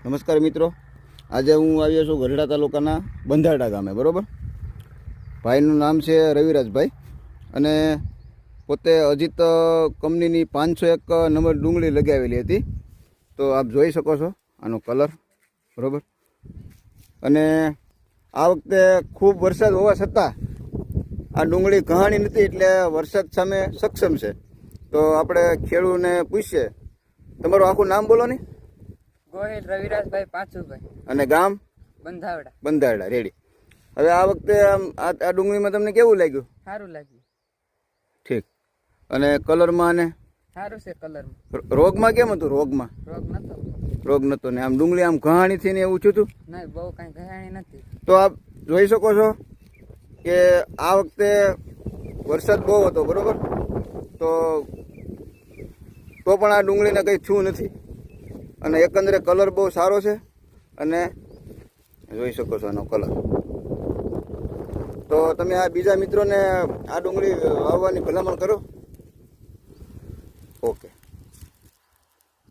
નમસ્કાર મિત્રો, આજે હું આવ્યો છું ગઢડા તાલુકાના બંધારડા ગામે. બરાબર, ભાઈનું નામ છે રવિરાજભાઈ અને પોતે અજીત કંપનીની 501 નંબર ડુંગળી લગાવેલી હતી. તો આપ જોઈ શકો છો આનો કલર. બરાબર, અને આ વખતે ખૂબ વરસાદ હોવા છતાં આ ડુંગળી કહાણી નથી, એટલે વરસાદ સામે સક્ષમ છે. તો આપણે ખેડૂતને પૂછીએ, તમારું આખું નામ બોલો ને. ગોહિલ રવિરાજભાઈ પાંચુભાઈ. અને ગામ? બંધાવડા. બંધારડા. રેડી. હવે આ વખતે આ ડુંગળીમાં તમને કેવું લાગ્યું? સારું લાગ્યું. ઠીક. અને કલરમાં ને સારું છે કલરમાં. રોગમાં કેમ હતું? રોગમાં રોગ નતો ને આમ ડુંગળી આમ ઘાણી થી ને એવું થયું? નહીં, બહુ કઈ ઘાણી નથી. તો આપ જોઈ શકો છો કે આ વખતે વરસાદ બહુ હતો. બરોબર, તો પણ આ ડુંગળીને કંઈ થયું નથી. અને એકંદરે કલર બહુ સારો છે અને જોઈ શકો છો આનો કલર. તો તમે આ બીજા મિત્રોને આ ડુંગળી વાવવાની ભલામણ કરો. ઓકે.